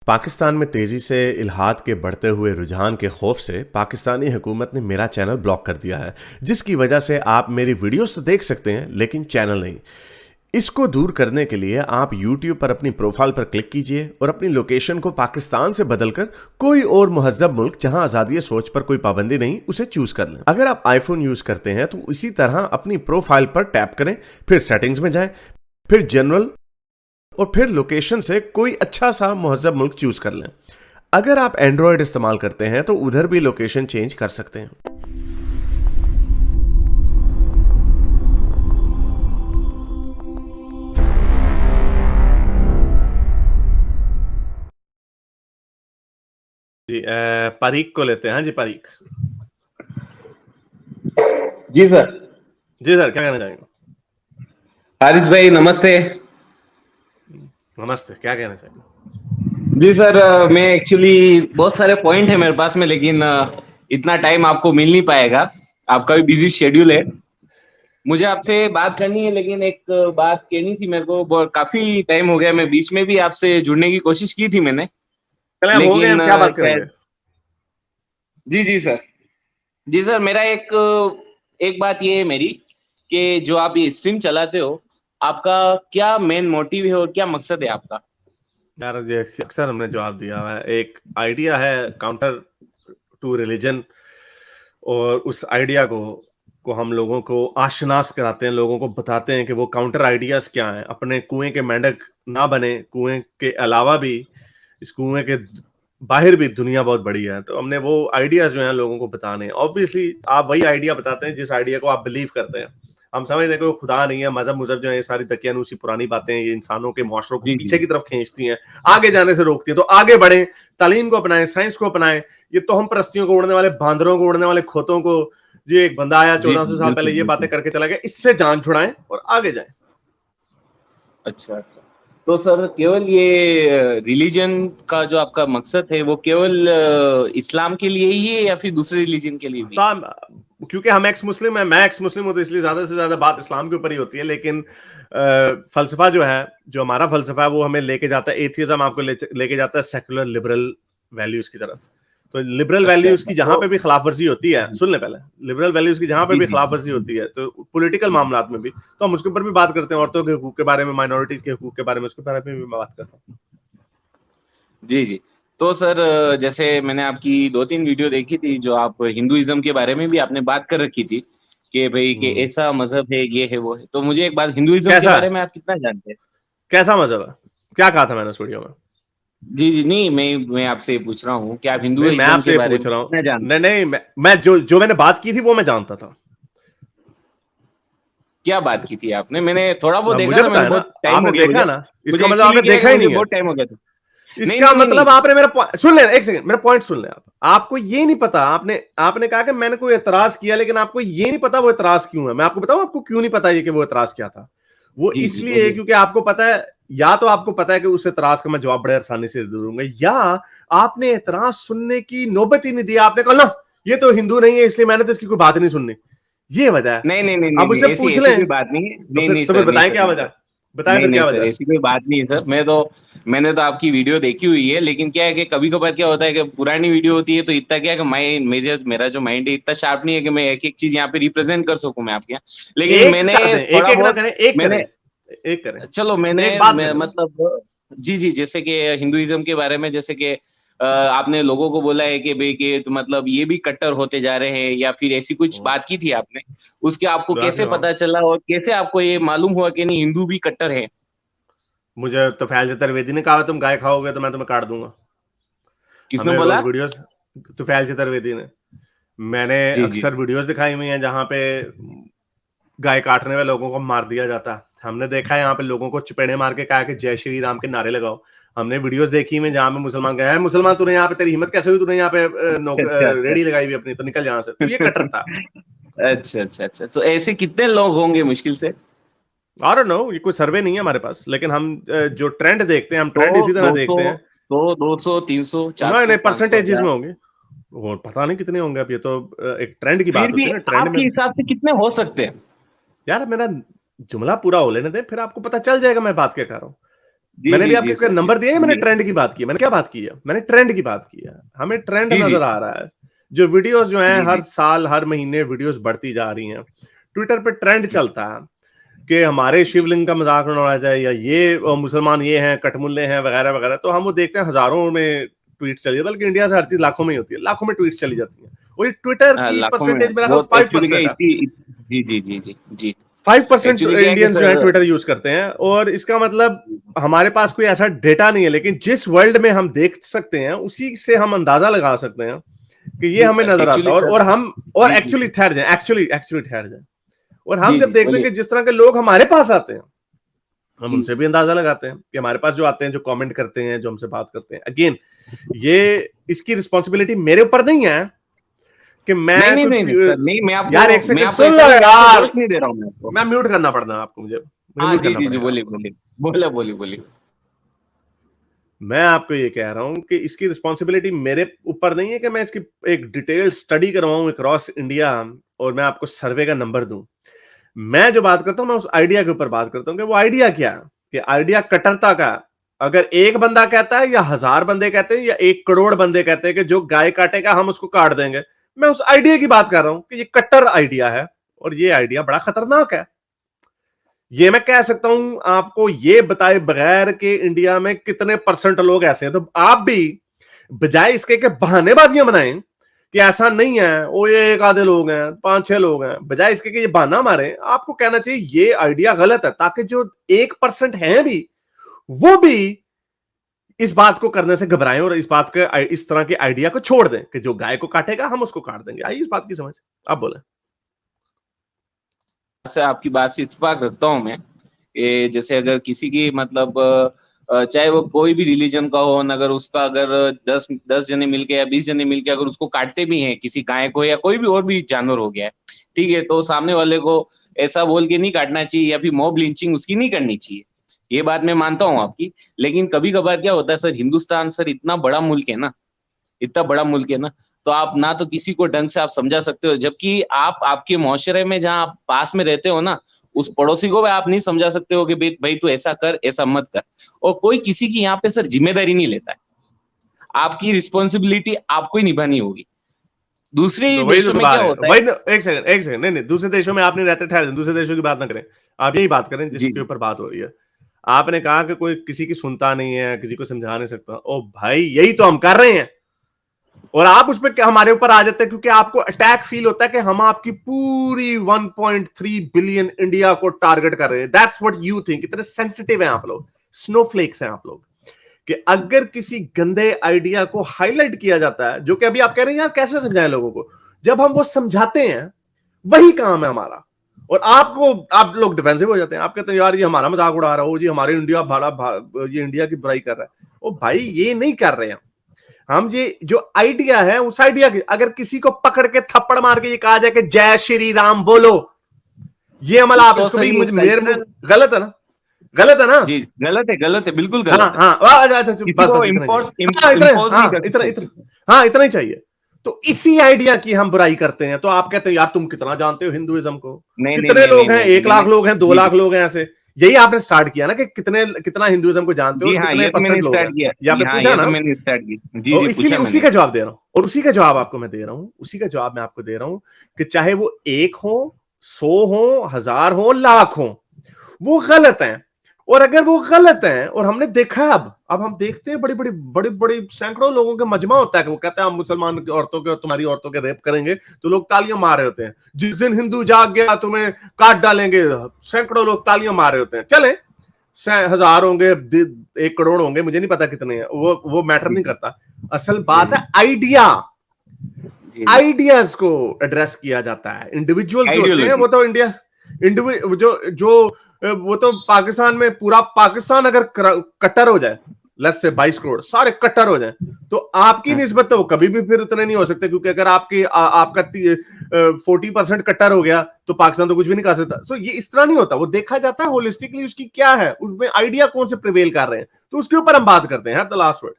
पाकिस्तान में तेजी से इल्हाद के बढ़ते हुए रुझान के खौफ से पाकिस्तानी हुकूमत ने मेरा चैनल ब्लॉक कर दिया है, जिसकी वजह से आप मेरी वीडियोस तो देख सकते हैं लेकिन चैनल नहीं। इसको दूर करने के लिए आप YouTube पर अपनी प्रोफाइल पर क्लिक कीजिए और अपनी लोकेशन को पाकिस्तान से बदलकर कोई और मुहज्जब मुल्क जहां आज़ादी सोच पर कोई पाबंदी नहीं उसे चूज कर लें। अगर आप आईफोन यूज करते हैं तो इसी तरह अपनी प्रोफाइल पर टैप करें, फिर सेटिंग्स में जाएं, फिर जनरल और फिर लोकेशन से कोई अच्छा सा मुहज्जब मुल्क चूज कर लें। अगर आप एंड्रॉयड इस्तेमाल करते हैं तो उधर भी लोकेशन चेंज कर सकते हैं। जी पारीक को लेते हैं। हाँ जी पारीक। जी सर। जी सर, क्या कहना चाहेंगे? हारिस भाई नमस्ते। नमस्ते, क्या कहना चाहेंगे? जी सर, मैं एक्चुअली बहुत सारे पॉइंट है मेरे पास में, लेकिन इतना टाइम आपको मिल नहीं पाएगा, आपका भी बिजी शेड्यूल है। मुझे आपसे बात करनी है, लेकिन एक बात कहनी थी मेरे को। काफी टाइम हो गया, मैं बीच में भी आपसे जुड़ने की कोशिश की थी मैंने, चले हो गए, हम लेकिन क्या बात करेंगे? जी जी सर। जी सर, मेरा एक बात ये है मेरी, कि जो आप ये स्ट्रीम चलाते हो, आपका क्या मेन मोटिव है और क्या मकसद है आपका? यार ये अक्सर हमने जवाब दिया है। एक आइडिया है काउंटर टू रिलीजन, और उस आइडिया को हम लोगों को आशनास कराते हैं, लोगों को बताते हैं कि वो काउंटर आइडियाज क्या हैं। अपने कुएं के मेंढक ना बने, कुएं के अलावा भी इस कुएं के बाहर भी दुनिया बहुत बड़ी है। तो हमने वो आइडियाज जो हैं लोगों को बताने हैं। ऑब्वियसली आप वही आइडिया बताते हैं जिस आइडिया को आप बिलीव करते हैं। हम समझते हैं कि वो खुदा नहीं है, मजहब मुजहब जो है ये सारी दकियानूसी पुरानी बातें ये इंसानों के मुआशरों को जी पीछे जी की तरफ खींचती हैं, आगे जाने से रोकती हैं। तो आगे बढ़ें, तालीम को अपनाएं, साइंस को अपनाएं। ये तो हम परस्तियों को, उड़ने वाले बांदरों को, उड़ने वाले खोतों को, जी एक बंदा आया जी 1400 साल पहले बिल्कुल ये बातें बिल्कुल। करके चला गया, इससे जान छुड़ाएं और आगे जाएं। अच्छा अच्छा। तो सर, केवल ये रिलीजन का जो आपका मकसद है, वो केवल इस्लाम के लिए ही है या फिर दूसरे रिलीजन के लिए भी? क्योंकि हम एक्स मुस्लिम है, मैं एक्स मुस्लिम हूं, तो इसलिए ज्यादा से ज्यादा बात इस्लाम के ऊपर ही होती है। लेकिन फलसफा जो है, जो हमारा फलसफा है, वो हमें लेके जाता है, एथियज्म आपको लेके जाता है सेकुलर लिबरल वैल्यूज की तरफ। तो लिबरल अच्छा वैल्यूज अच्छा। की जहां तो पे भी खिलाफ वर्जी होती है, सुन ले पहले, लिबरल वैल्यूज की जहां पे जी भी जी खिलाफ जी वर्जी होती है, तो पॉलिटिकल मामलात में भी, तो हम उसके ऊपर भी बात करते हैं। औरतों के हकूक के बारे में, माइनॉरिटीज के हकूक के बारे में, उसके बारे में भी बात करता हूँ। जी जी। तो सर, जैसे मैंने आपकी 2-3 वीडियो देखी थी, जो आप हिंदुइज्म के बारे में भी आपने बात कर रखी थी, कि भाई कि ऐसा मजहब है, ये है वो है। तो मुझे एक बात, हिंदुइज्म के कैसा बारे है? में आप कितना जानते हैं? कैसा मजहब है? क्या कहा था मैंने उस वीडियो में? जी जी, नहीं, मैं आपसे ये पूछ रहा हूँ कि आप नहीं, मैं हिंदुइज्म आपसे के ये बारे पूछ में रहा कितना हूँ। जानते नहीं हैं? नहीं, मैं जो मैंने बात की थी वो मैं जानता था। क्या बात की थी आपने? मैंने थोड़ा बहुत अब देखा मुझे था, पता मैंने है ना, बहुत टाइम आपने हो गया देखा मुझे। ना, इसका मुझे मतलब एक्चुअली आपने क्या है देखा कि ही मुझे नहीं है। बहुत टाइम हो गया था। नहीं इसका नहीं नहीं मतलब नहीं। आपने मेरा सुन लेना, एक सेकंड, मेरा पॉइंट सुन ले। आपको ये नहीं पता, आपने आपने कहा कि मैंने कोई एतराज किया, लेकिन आपको ये नहीं पता वो एतराज क्यों है। मैं आपको बताऊं आपको क्यों नहीं पता ये कि वो एतराज क्या था। वो जी जी, इसलिए है बोलिए। क्योंकि आपको पता है, या तो आपको पता है कि उस एतराज का मैं जवाब बड़े आसानी से दे दूंगा, या आपने एतराज सुनने की नौबत ही नहीं दी। आपने कहा ना ये तो हिंदू नहीं है, इसलिए मैंने तो इसकी कोई बात नहीं सुननी। ये वजह है। नहीं नहीं नहीं नहीं आप नहीं, उससे ऐसी पूछ ऐसी लें। कोई बात नहीं है। तो नहीं फिर नहीं तो फिर सर, नहीं बताएं सर, क्या नहीं वजह सर। है? बताएं नहीं फिर नहीं क्या सर, वजह है? ऐसी कोई बात नहीं है सर। मैंने तो आपकी वीडियो देखी हुई है, लेकिन क्या है कि कभी कभार क्या होता है कि पुरानी वीडियो होती है, तो इतना क्या है कि मेरा जो माइंड है इतना शार्प नहीं है कि मैं एक एक चीज यहाँ पे रिप्रेजेंट कर सकूं मैं आपके यहाँ। लेकिन एक मैंने कर दें, एक थोड़ा एक ना बहुत, करें, एक मैंने, करें, एक करें। चलो एक बात कर लो। मतलब, जी जी, जैसे कि हिंदुइज्म के बारे में, जैसे कि आपने लोगों को बोला है कि भाई कि तो मतलब ये भी कट्टर होते जा रहे हैं, या फिर ऐसी कुछ बात की थी आपने, उसके आपको कैसे हाँ, पता चला और कैसे आपको ये मालूम हुआ कि नहीं, हिंदू भी कट्टर है? मुझे तो फैल चतुर्वेदी ने कहा तुम गाय खाओगे तो मैं तुम्हें काट दूंगा। किसने हमें रोज बोला? वीडियोस, तो फैल चतुर्वेदी ने, मैंने जी जी। अक्सर वीडियोस दिखाई हुई हैं जहां पे गाय काटने वाले लोगों को मार दिया जाता है। हमने देखा है यहाँ पे लोगों को चपेड़े मार के कहा कि जय श्री राम के नारे लगाओ। हमने वीडियोस देखी में जहां पे मुसलमान गए हैं, मुसलमान तूने यहाँ पे, तेरी हिम्मत कैसे हुई, तूने यहाँ पे अच्छा अच्छा। रेडी लगाई हुई अपनी, तो निकल यहाँ से। तो ये कट्टर था। अच्छा अच्छा अच्छा, तो ऐसे कितने लोग होंगे मुश्किल से? आई डोंट नो, ये कोई सर्वे नहीं है हमारे पास, लेकिन हम जो ट्रेंड देखते हैं, हम तो ट्रेंड इसी तरह 200, देखते हैं। 200, 300, नहीं नहीं, 400, 500, परसेंटेजेस 1000? में होंगे। वो पता नहीं कितने होंगे। अब ये तो एक ट्रेंड की फिर बात भी होती है ना, ट्रेंड आपके में। हिसाब से कितने हो सकते हैं? यार मेरा जुमला पूरा हो लेने दे, फिर आपको पता चल जाएगा मैं बात क्या कर रहा हूँ। जी मैंने भी जी जी आपके सर, नंबर दिया है, मैंने जी ट्रेंड की बात की है। मैंने क्या बात की है? मैंने ट्रेंड की बात की है। हमें ट्रेंड जी जी नजर आ रहा है। जो वीडियोस जो हैं जी हर जी साल हर महीने वीडियोस बढ़ती जा रही हैं। ट्विटर पे ट्रेंड जी चलता है कि हमारे शिवलिंग का मजाक उड़ाया जाए, या ये मुसलमान ये हैं, कटमुल्ले हैं, वगैरह वगैरह। तो हम वो देखते हैं हजारों में ट्वीट चली है, बल्कि इंडिया से हर चीज लाखों में ही होती है, लाखों में ट्वीट चली जाती है। और ये ट्विटर की लाखों में। परसेंटेज मेरा ख्याल वो फाइव एक्चुअली क्या परसेंट है। जी जी जी जी जी 5% एक्चुअली क्या है कि इंडियंस जो है सर, ट्विटर यूज करते हैं, और इसका मतलब हमारे पास कोई ऐसा डेटा नहीं है, लेकिन जिस वर्ल्ड में हम देख सकते हैं उसी से हम अंदाजा लगा सकते हैं कि ये हमें नजर आता एक्चुअली है। सर, और हम और जी जी एक्चुअली ठहर जाए, एक्चुअली एक्चुअली ठहर जाए, और हम जी जब जी देखते हैं बोलिए कि सर। जिस तरह के लोग हमारे पास आते हैं, हम जी उनसे भी अंदाजा लगाते हैं कि हमारे पास जो आते हैं, जो कमेंट करते हैं, जो हमसे बात करते हैं। अगेन, ये इसकी रिस्पॉन्सिबिलिटी मेरे ऊपर नहीं है कि नहीं मैं नहीं नहीं नहीं सर, कोई। नहीं यार एक मैं सेकंड आपको सुन ऐसा लो नहीं, मैं आपको यार, दोष नहीं दे रहा हूँ मैं आपको। मैं म्यूट करना पड़ता है आपको, मुझे हाँ म्यूट जी करना जी जी, पड़ेगा बोलिए आपको। बोलिए, बोले बोलिए बोलिए। मैं आपको ये कह रहा हूं कि इसकी रिस्पॉन्सिबिलिटी मेरे ऊपर नहीं है कि मैं इसकी एक डिटेल्ड स्टडी करवाऊं अक्रॉस इंडिया और मैं आपको सर्वे का नंबर दूं। मैं जो बात करता हूं, मैं उस आइडिया के ऊपर बात करता हूं कि वो आइडिया क्या है, कि आइडिया कट्टरता का है। अगर एक बंदा कहता है, या 1000 बंदे कहते हैं, या 1 करोड़ बंदे कहते हैं कि जो गाय काटेगा हम उसको काट देंगे, मैं उस आइडिया की बात कर रहा हूं कि ये कट्टर आइडिया है, और ये आइडिया बड़ा खतरनाक है। ये मैं कह सकता हूं आपको ये बताए बगैर कि इंडिया में कितने परसेंट लोग ऐसे हैं। तो आप भी बजाय इसके कि बहानेबाजियां बनाएं कि ऐसा नहीं है, वो ये एक आधे लोग हैं, 5-6 लोग हैं, बजाय इसके कि ये बहाना मारे, आपको कहना चाहिए ये आइडिया गलत है, ताकि जो 1% हैं भी, वो भी इस बात को करने से घबराएं और इस बात के इस तरह के आइडिया को छोड़ दें कि जो गाय को काटेगा हम उसको काट देंगे। आइए इस बात की समझ। आप बोले। से आपकी बात से इत्तेफाक रखता हूँ मैं। ये जैसे अगर किसी की मतलब चाहे वो कोई भी रिलीजन का हो, अगर उसका अगर 10 जने मिलके या 20 जने मिलके अगर उसको काटते भी हैं, किसी गाय को या कोई भी और भी जानवर हो गया है, ठीक है, तो सामने वाले को ऐसा बोल के नहीं काटना चाहिए, या फिर मॉब लिंचिंग उसकी नहीं करनी चाहिए। ये बात मैं मानता हूँ आपकी। लेकिन कभी कभार क्या होता है सर, हिंदुस्तान सर इतना बड़ा मुल्क है ना, इतना बड़ा मुल्क है ना, तो आप ना तो किसी को ढंग से आप समझा सकते हो, जबकि आप आपके मुआशरे में जहाँ आप पास में रहते हो ना, उस पड़ोसी को भी आप नहीं समझा सकते हो कि भाई भाई तू ऐसा कर, ऐसा मत कर। और कोई किसी की यहाँ पे सर जिम्मेदारी नहीं लेता है। आपकी रिस्पॉन्सिबिलिटी आपको ही निभानी होगी। दूसरे तो वही तो देशों में क्या बात है, होता है। वही ना। एक सेकंड, नहीं नहीं, दूसरे देशों में आप नहीं रहते, ठहर जाएं, दूसरे देशों की बात ना करें। आप यही बात करें जी जिसके जी ऊपर बात हो रही है। आपने कहा कि कोई किसी की सुनता नहीं है, किसी को समझा नहीं सकता। ओ भाई, यही तो हम कर रहे हैं, और आप उस पर हमारे ऊपर आ जाते हैं क्योंकि आपको अटैक फील होता है कि हम आपकी पूरी 1.3 बिलियन इंडिया को टारगेट कर रहे हैं। That's what you think. इतने सेंसिटिव हैं आप लोग, स्नोफ्लेक्स हैं आप लोग, कि अगर किसी गंदे आइडिया को हाईलाइट किया जाता है, जो कि अभी आप कह रहे हैं यार कैसे समझाएं लोगों को, जब हम वो समझाते हैं, वही काम है हमारा, और आपको आप लोग डिफेंसिव हो जाते हैं। आप कहते हैं यार ये हमारा मजाक उड़ा रहा हो जी, हमारे इंडिया ये इंडिया की बुराई कर रहा है। ओ भाई, ये नहीं कर रहे हैं हम। ये जो आइडिया है, उस आइडिया की अगर किसी को पकड़ के थप्पड़ मार के ये कहा जाए कि जय श्री राम बोलो, ये अमल आप तो इसको सर भी ये मुझे मेरे मुंह, कल्चरल। गलत है ना? गलत है ना? जी गलत है, बिल्कुल हाँ गलत है। हाँ, अच्छा अच्छा अच्छा, किसी बस को बस इतना ही इम्पोज चाहिए। हाँ इतना, इम्पोज नहीं हाँ कर इतना सकते। इतना, हाँ इतना ही चाहिए। तो इसी आइडिया की हम बुराई करते हैं, तो आप कहते हैं यार तुम कितना जानते हो हिंदुइज्म को। नहीं नहीं कितने नहीं नहीं लोग हैं? नहीं नहीं, 1 लाख लोग हैं, दो जी लाख जी लोग हैं ऐसे। यही आपने स्टार्ट किया ना कि कितने कितना हिंदुइज्म को जानते हो जी और हाँ, कितने ये तो मैंने परसेंट लोग स्टार्ट हैं, ये आपने किया, हाँ पूछा ये तो ना। मैंने स्टार्ट की, जी और जी इसीलिए पूछा उसी मैंने। का जवाब दे रहा हूं, और उसी का जवाब आपको मैं दे रहा हूं, उसी का जवाब मैं आपको दे रहा हूं कि चाहे वो 1 हो, 100 हो, 1000 हो, लाख हो, वो गलत है। और अगर वो गलत है, और हमने देखा, अब हम देखते हैं बड़ी बड़ी बड़ी बड़ी सैकड़ों लोगों का मजमा होता है कि वो कहते हैं हम मुसलमान की औरतों के और तुम्हारी औरतों के रेप करेंगे, तो लोग तालियां मार रहे होते हैं। जिस दिन हिंदू जाग गया तुम्हें काट डालेंगे, सैकड़ों लोग तालियां मार रहे होते हैं। चले 1000 होंगे, 1 करोड़ होंगे, मुझे नहीं पता कितने हैं, वो मैटर जी नहीं जी करता। असल जी बात है आइडिया, जी जी आइडियाज को एड्रेस किया जाता है। इंडिविजुअल्स जो होते हैं आइडियोलॉजी। वो तो इंडिया, जो जो वो तो पाकिस्तान में पूरा पाकिस्तान अगर कट्टर हो जाए, लेट्स से 22 करोड़ सारे कट्टर हो जाए, तो आपकी निस्बत तो कभी भी फिर उतने नहीं हो सकते, क्योंकि अगर आपका 40% कट्टर हो गया तो पाकिस्तान तो कुछ भी नहीं कर सकता। तो ये इस तरह नहीं होता, वो देखा जाता है होलिस्टिकली उसकी क्या है, उसमें आइडिया कौन से प्रिवेल कर रहे हैं, तो उसके ऊपर हम बात करते हैं। The last word.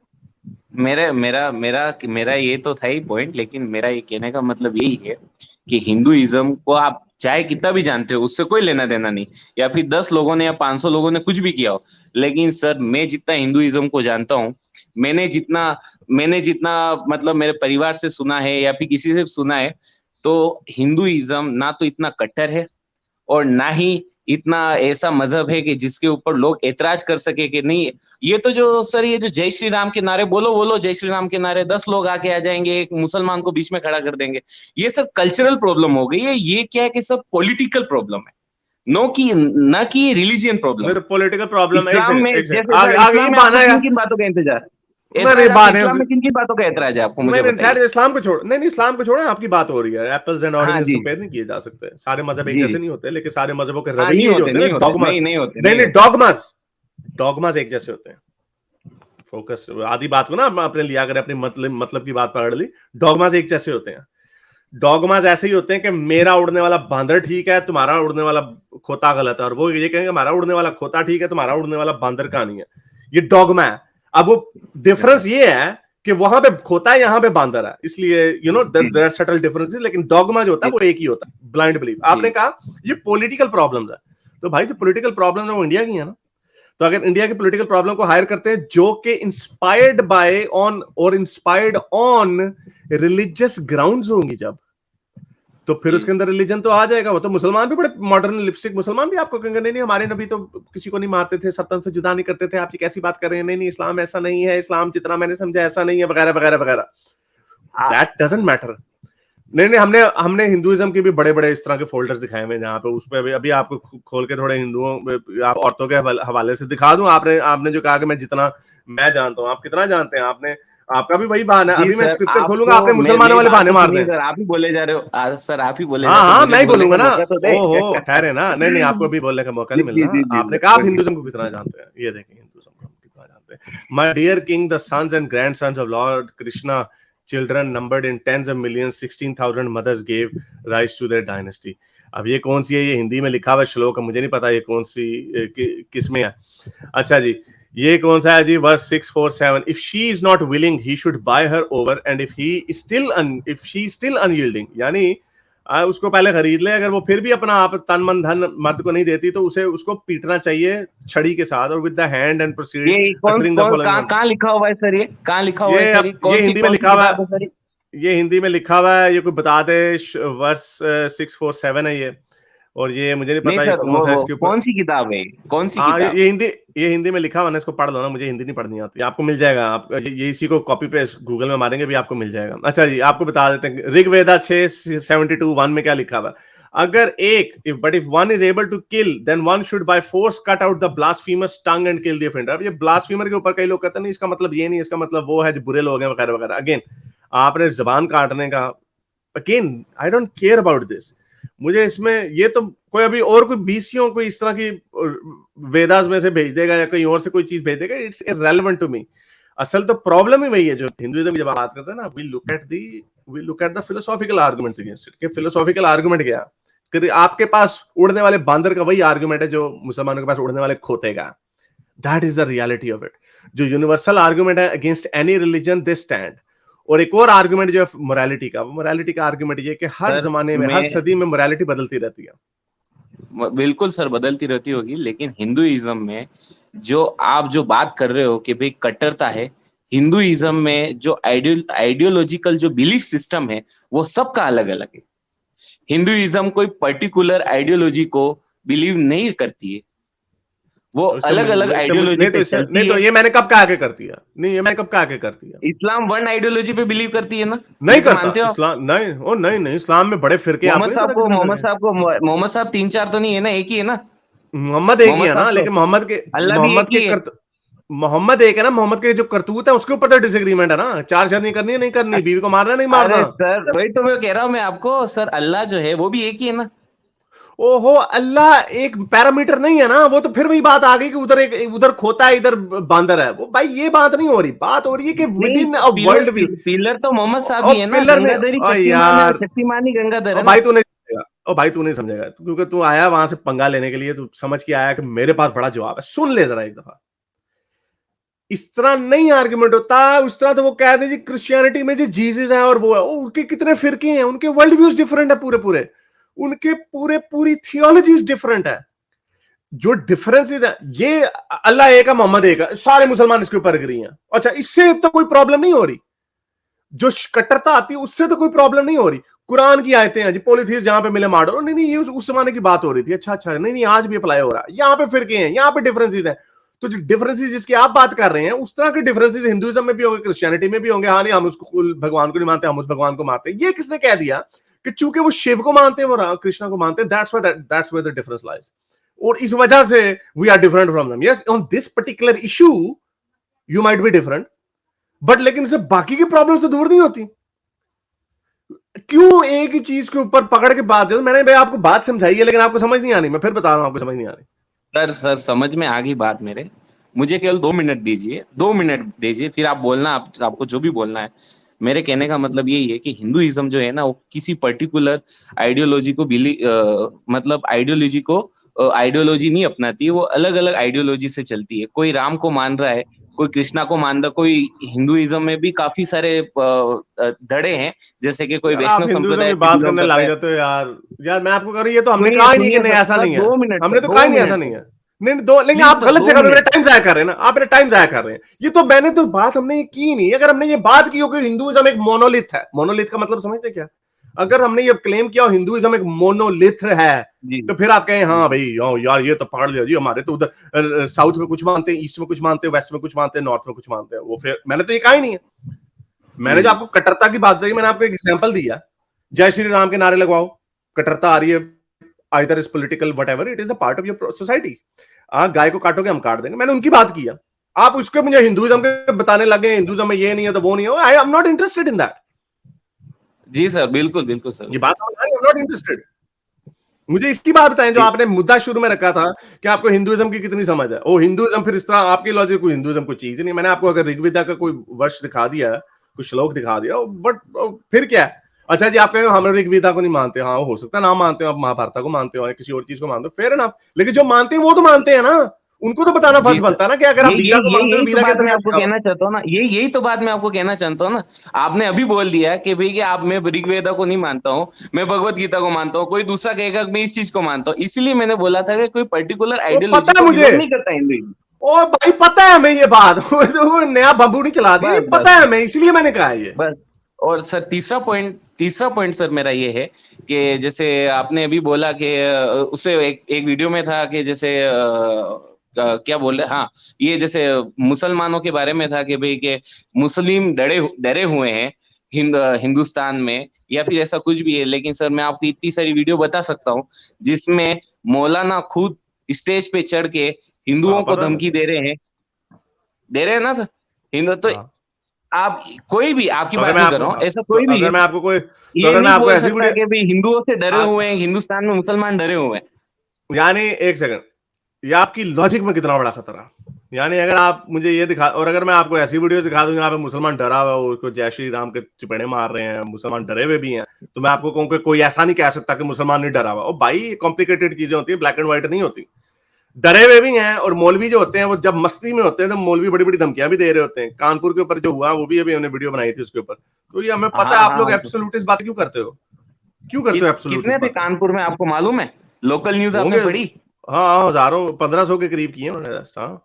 मेरा मेरा मेरा मेरा ये तो था ही पॉइंट, लेकिन मेरा ये कहने का मतलब यही है कि हिंदुइज्म को आप चाहे कितना भी जानते हो, उससे कोई लेना देना नहीं, या फिर 10 लोगों ने या 500 लोगों ने कुछ भी किया हो, लेकिन सर मैं जितना हिंदुइज्म को जानता हूँ, मैंने जितना मतलब मेरे परिवार से सुना है या फिर किसी से सुना है, तो हिंदुइज्म ना तो इतना कट्टर है और ना ही इतना ऐसा मजहब है कि जिसके ऊपर लोग ऐतराज कर सके कि नहीं। ये तो जो सर, ये जो जय श्री राम के नारे, बोलो बोलो जय श्री राम के नारे, 10 लोग आके आ जाएंगे, एक मुसलमान को बीच में खड़ा कर देंगे, ये सब कल्चरल प्रॉब्लम हो गई है। ये क्या है कि सब पॉलिटिकल प्रॉब्लम है, नो कि ना कि रिलीजियन प्रॉब्लम नहीं है। तो पॉलिटिकल प्रॉब्लम है। एक इस्लाम में सेकंड, एक सेकंड, जैसे सर, आगे ये इस्लाम में बहाना आपको है। किन किन बातों का इंतजार नहीं ऐतराज, आपको बहाने इस्लाम में किन किन बातों का ऐतराज है, आपको मुझे नहीं बताइए। ठहर, इस्लाम को छोड़, नहीं इस्लाम को छोड़ो, आपकी बात हो रही है, एप्पल्स एंड हाँ ऑरेंजेस जी, कंपेयर नहीं किए जा सकते। सारे मजहब एक जी जैसे जी। नहीं होते, लेकिन सारे मजहबों के हाँ, नहीं रवैये जो होते, होते हैं नहीं ना, होते, डॉगमास, नहीं होते, नहीं नहीं नहीं, होते। डॉगमास, डॉगमास एक जैसे होते हैं। फोकस आधी बात को ना अपने लिया करें, अपनी मतलब की बात पकड़ ली। डॉगमास एक जैसे होते हैं। डॉगमास ऐसे ही होते हैं कि मेरा उड़ने वाला बांदर ठीक है, तुम्हारा उड़ने वाला खोता गलत है, और वो ये कहेंगे हमारा उड़ने वाला खोता ठीक है, तुम्हारा उड़ने वाला बांदर कहानी है। ये डॉगमा है। अब वो डिफरेंस ये है कि वहां पे खोता है, यहां पे बांदर है, इसलिए जी देयर आर सटल डिफरेंसेस, लेकिन डॉगमा जो होता है जी वो एक ही होता है, ब्लाइंड बिलीफ। आपने जी। कहा ये पॉलिटिकल प्रॉब्लम्स है, तो भाई जो पॉलिटिकल प्रॉब्लम है वो इंडिया की है ना। तो अगर इंडिया के पॉलिटिकल प्रॉब्लम को हायर करते हैं जो कि इंस्पायर्ड बाय ऑन और इंस्पायर्ड ऑन रिलीजियस ग्राउंड्स होंगी जब, तो फिर जी। उसके अंदर रिलीजन तो आ जाएगा। वो तो मुसलमान भी बड़े मॉडर्न लिपस्टिक मुसलमान भी आपको कहेंगे नहीं नहीं हमारे नबी तो किसी को नहीं मारते थे, सत्तन से जुदा नहीं करते थे, आप ये कैसी बात कर रहे हैं, नहीं नहीं इस्लाम ऐसा नहीं है, इस्लाम जितना मैंने समझा ऐसा नहीं है, वगैरह वगैरह वगैरह। आ- दैट डजंट मैटर। नहीं नहीं, हमने हमने हिंदुइज्म के भी बड़े बड़े इस तरह के फोल्डर्स दिखाए हुए हैं जहाँ पे उस पे अभी आपको खोल के थोड़े हिंदुओं आप औरतों के हवाले से दिखा दूं। आपने आपने जो कहा कि मैं जितना मैं जानता हूँ, आप कितना जानते हैं? आपने आपका भी वही बहाना है। जी अभी मैं सर, स्क्रिप्चर खोलूंगा, आपको आपने मैं मुसलमानों मेरी वाले बात बहाने तो मार दें। सुनिए सर, आप ही बोले जा रहे हो, सर आप ही बोले जा हाँ रहे हो, तो हाँ मुझे मैं ही बोलने का बोलूंगा ना। मौका तो दे। ओहो ठहरे ना, नहीं नहीं आपको अभी बोलने का मौका जी नहीं जी मिलना। जी जी आपने सर, कहा आप बोलिए। हिंदुइज्म को कितना जानते हैं, ये देखें हिंदुइज्म को हम कितना जानते हैं। My dear king, the sons and grandsons of Lord Krishna, children numbered in tens of millions, 16,000 mothers gave rise to their dynasty. अब ये कौन सी है? ये हिंदी में लिखा हुआ श्लोक है, मुझे नहीं पता ये कौन सी किसमें है। अच्छा जी, ये कौन सा है जी? Verse 647, if she is not willing he should buy her over, and if she still unyielding, यानी उसको पहले खरीद ले, अगर वो फिर भी अपना आप तन मन धन मर्द को नहीं देती तो उसे उसको पीटना चाहिए छड़ी के साथ, और with the hand and proceed ये कौन अटरिंग द कौन फॉलोइंग कहाँ वर्ड। कहाँ लिखा हुआ है सर, ये कहाँ लिखा हुआ है ये सर, ये ये हिंदी में कौन सी लिखा हुआ है, किताब है सर ये? ये हिंदी में लिखा हुआ है, ये कोई बता दे। वर्स 647 है ये, और ये मुझे नहीं नहीं पता ये सर, कौन सा है वो इसके ऊपर। कौन सी किताब है, कौन सी हाँ किताब? ये हिंदी में लिखा हुआ ना, इसको पढ़ लो ना, मुझे हिंदी नहीं पढ़नी आती, आपको मिल जाएगा। आप ये इसी को कॉपी पेस्ट गूगल में मारेंगे भी आपको मिल जाएगा। अच्छा जी, आपको बता देते हैं ऋग्वेदा 6:72 में क्या लिखा हुआ है। अगर but if one is able to kill, then one should by force cut out the blasphemous tongue and kill the offender. अब ये ब्लास्फेमर के ऊपर कई लोग कहते हैं नहीं इसका मतलब ये नहीं, इसका मतलब वो है जो बुरे लोग हैं वगैरह वगैरह। अगेन आपने जबान काटने का, again I don't care about this. मुझे इसमें ये तो कोई अभी और कोई बीसियों कोई इस तरह की वेदास में से भेज देगा या कहीं और से कोई चीज भेज देगा, इट्स इररेलेवेंट टू मी। असल तो प्रॉब्लम ही वही है जो हिंदुइज्म की जब बात करते हैं ना, we look at the philosophical arguments against it. कि फिलोसॉफिकल आर्गुमेंट क्या कि आपके पास उड़ने वाले बांदर का वही आर्गुमेंट है जो मुसलमानों के पास उड़ने वाले खोते का। That is the reality of it. जो यूनिवर्सल आर्गुमेंट है against any religion they stand. और एक और आर्गुमेंट जो है मोरालिटी का, वो मोरालिटी का आर्गुमेंट ये कि हर सर जमाने में हर मैं सदी में मोरालिटी बदलती रहती है। बिल्कुल सर, बदलती रहती होगी, लेकिन हिंदुइज्म में जो आप जो बात कर रहे हो कि भाई कट्टरता है, हिंदुइज्म में जो आइडियोलॉजिकल जो बिलीफ सिस्टम है वो सबका अलग अलग है। हिंदुइज्म कोई पर्टिकुलर आइडियोलॉजी को बिलीव नहीं करती है, वो तो अलग अलग आइडियोलॉजी पे नहीं चलती तो है। ये मैंने कब कहा के करती है? नहीं ये मैंने कब कहा के करती है? इस्लाम वन आइडियोलॉजी पे बिलीव करती है ना, नहीं ये तो करता मानते हो आप? इस्लाम, नहीं ओ नहीं नहीं, इस्लाम में बड़े फिरके, आपको नहीं पता कितने फिरके? मोहम्मद साहब 3-4 तो नहीं है ना, एक ही है ना? मोहम्मद एक ही मोहम्मद है ना, साहब तो, लेकिन अल्लाह भी एक ही है। मोहम्मद एक है ना। मोहम्मद के जो करतूत है उसके ऊपर तो डिसएग्रीमेंट है ना। चार शादी करनी है नहीं करनी, बीवी को मारना नहीं मारना। अरे सर, वही तो मैं कह रहा हूँ मैं आपको सर, अल्लाह जो है वो भी एक ही है ना। ओहो, अल्लाह एक पैरामीटर नहीं है ना। वो तो फिर वही बात आ गई कि उधर खोता है इधर बांदर है। वो भाई ये बात नहीं हो रही, बात हो रही है कि विद नहीं इन सर, अ पिलर वर्ल्ड व्यू। पिलर तो मोहम्मद साहब और ही है ना, पिलर ने, गंगाधरी ओ शक्तिमान है, यार, शक्तिमान ही गंगाधर ओ है ना। भाई तू नहीं समझेगा, ओ भाई तू नहीं समझेगा, क्योंकि तू आया वहां से पंगा लेने के लिए, तू समझ के आया कि मेरे पास बड़ा जवाब है। सुन ले जरा एक दफा। इस तरह नहीं आर्गुमेंट होता। उस तरह तो वो कहते जी क्रिश्चियनिटी में जी जीसस है और वो है, उनके कितने फिरके हैं, उनके वर्ल्ड व्यूज डिफरेंट है, पूरे पूरे उनके पूरे पूरी थियोलॉजीज डिफरेंट है। जो डिफरेंसेस है, ये अल्लाह एक है मोहम्मद एक है, सारे मुसलमान इसके ऊपर एग्री हैं। अच्छा, इससे तो कोई प्रॉब्लम नहीं हो रही। जो कट्टरता आती है उससे तो कोई प्रॉब्लम नहीं हो रही। कुरान की आयतें हैं जी, पॉलीथीस जहां पे मिले मार, नहीं नहीं, ये उस जमाने की बात हो रही थी। अच्छा अच्छा, नहीं नहीं, आज भी अप्लाई हो रहा है। यहाँ पे फिरके हैं, यहाँ पे डिफरेंसेस हैं। तो जो डिफरेंसेस जिसकी आप बात कर रहे हैं, उस तरह के डिफरेंसेस हिंदुइज्म में भी होंगे, क्रिश्चियनिटी में भी होंगे। हाँ नहीं, हम उसको भगवान को नहीं मानते, हम उस भगवान को मानते हैं। ये किसने कह दिया कि चूंकि वो शिव को मानते हैं, वो कृष्णा को मानते हैं, that's where the difference lies. और इस वजह से we are different from them. Yes, on this particular issue you might be different, but लेकिन इससे बाकी की प्रॉब्लम्स तो दूर नहीं होती। क्यों एक ही चीज के ऊपर पकड़ के बात है? मैंने भाई आपको बात समझाई है, लेकिन आपको समझ नहीं आनी। मैं फिर बता रहा हूं, आपको समझ नहीं आ रही। सर समझ में आ गई बात मेरे। मुझे केवल 2 मिनट दीजिए, 2 मिनट दीजिए, फिर आप बोलना, आपको जो भी बोलना है। मेरे कहने का मतलब यही है कि हिंदुइज्म जो है ना, वो किसी पर्टिकुलर आइडियोलॉजी को मतलब आइडियोलॉजी नहीं अपनाती है। वो अलग अलग आइडियोलॉजी से चलती है। कोई राम को मान रहा है, कोई कृष्णा को मान रहा, कोई हिंदुइज्म में भी काफी सारे धड़े हैं, जैसे कि कोई यार आप वैष्णव हिंदुइज्म संप्रदाय की से बात बिलोंग करने करता लग है। जाते हो यार। यार मैं आपको कह रही, ये तो हमने सुनिए कहा ही नहीं कि सुनिए नहीं सर, ऐसा नहीं है। 2 मिनट हमने सर, तो कहा दो ही नहीं ऐसा मिनट नहीं सर, है। नहीं दो, लेकिन प्लीज आप सर, गलत दो जगह पे मेरा मिनट टाइम जाया कर रहे हैं ना। आप मेरा टाइम जाया कर रहे हैं। ये तो मैंने तो बात हमने ये की नहीं। अगर हमने ये बात की हो कि हिंदुइज्म एक मोनोलिथ है, मोनोलिथ का मतलब समझते क्या? अगर हमने ये क्लेम किया हिंदुइज्म एक मोनोलिथ है, जी तो फिर आप कहें जी। हाँ भाई यार ये तो पकड़ लिया जी, हमारे तो उधर साउथ में कुछ मानते हैं, ईस्ट में कुछ मानते हैं, वेस्ट में कुछ मानते हैं, नॉर्थ में कुछ मानते हैं। वो फिर मैंने तो ये कहा ही नहीं है। मैंने जो जी आपको कट्टरता की बात कही, मैंने आपको एक एग्जांपल दिया। जय श्री राम के नारे लगवाओ, कट्टरता आ रही है। Either is political, whatever, it is the part of your society. गाय को काटोगे, हम काट देंगे। मैंने उनकी बात किया। आप उसके मुझे हिंदुइज्म के बताने लगे, हिंदुइज्म में ये नहीं है तो वो नहीं है। I am not interested in that. जी सर, बिल्कुल बिल्कुल सर। ये बात आई एम नॉट इंटरेस्टेड। मुझे इसकी बात बताएं जो जी आपने मुद्दा शुरू में रखा था कि आपको हिंदुइज्म की कितनी समझ है। ओ हिंदुइज्म, फिर इस तरह आपकी लॉजिक, कोई हिंदुइज्म कोई चीज ही नहीं। मैंने आपको अगर ऋग्वेदा का कोई वर्ष दिखा दिया, कोई श्लोक दिखा दिया, बट फिर क्या है? अच्छा जी, आप कहें हम ऋग्वेदा को नहीं मानते। हाँ, हो सकता है ना मानते हो, आप महाभारत को मानते हो या किसी और चीज को मानते हो, फेयर एनफ। लेकिन जो मानते हैं वो तो मानते हैं ना, उनको तो बताना जी फर्ज सर, बनता है ना कि अगर आप ये वीदा को ये मानते हो, यही तो वीदा के बात अंदर मैं क्या आपको लिखा हुआ कहना चाहता हूँ ना, यही तो बात मैं आपको कहना चाहता हूँ ना। आपने अभी बोल दिया कि भाई कि आप, मैं ऋग्वेदा को नहीं मानता हूँ, मैं भगवत गीता को मानता हूँ, कोई दूसरा कहेगा कि मैं इस चीज को मानता हूँ। इसलिए मैंने बोला था कि कोई पर्टिकुलर है? वो आइडियोलॉजी पता है को मुझे। बिलोंग नहीं करता हिंदुइज्म। और भाई पता है हमें ये बात। वो नया बम्बू नहीं चला दिया, ये बस पता बस है हमें, इसलिए मैंने कहा है ये। बस। और सर तीसरा पॉइंट सर मेरा ये है कि जैसे आपने अभी बोला कि उससे एक एक वीडियो में था कि जैसे क्या बोल रहे, हाँ, ये जैसे मुसलमानों के बारे में था कि भाई के मुस्लिम डरे डरे हुए हैं हिंदुस्तान में, या फिर ऐसा कुछ भी है। लेकिन सर मैं आपको इतनी सारी वीडियो बता सकता हूँ जिसमें मौलाना खुद स्टेज पे चढ़ के हाँ हिंदुओं को पता है धमकी मुझे। दे रहे हैं ना सर। हिंदू तो, हाँ, आप कोई भी, आपकी तो अगर बात मैं नहीं कर आपको रहा हूँ, हाँ, ऐसा तो कोई भी अगर मैं आपको कोई, तो ये अगर मैं नहीं आपको बोल ऐसी सकता वीडियो कि भाई हिंदुओं से डरे आप, हुए हैं, हिंदुस्तान में मुसलमान डरे हुए हैं। यानी एक सेकंड, ये आपकी लॉजिक में कितना बड़ा खतरा। यानी अगर आप मुझे ये दिखा, और अगर मैं आपको ऐसी वीडियो दिखा दूं जहाँ पे मुसलमान डरा हुआ है, उसको जय श्री राम के चपेड़े मार रहे हैं, मुसलमान डरे हुए भी हैं, तो मैं आपको कहूँ कि कोई ऐसा नहीं कह सकता कि मुसलमान नहीं डरा हुआ। ओ भाई, कॉम्प्लिकेटेड चीजें होती है, ब्लैक एंड व्हाइट नहीं होती। डरे हुए भी हैं। और मौलवी जो होते हैं, वो जब मस्ती में होते हैं तो मौलवी बड़ी बड़ी धमकियां भी दे रहे होते हैं। कानपुर के ऊपर जो हुआ, वो भी अभी हमने वीडियो बनाई थी उसके ऊपर। तो ये हमें पता है। हाँ आप लोग हाँ। एब्सोल्यूटिस्ट बात क्यों करते हो? क्यों करते हो कितने एब्सोल्यूटिस्ट थे बातें? कानपुर में, आपको मालूम है? लोकल न्यूज आपने होंगे। पढ़ी? हाँ हाँ, हजारों, 1500 के करीब किए उन्होंने रेस्ट। हाँ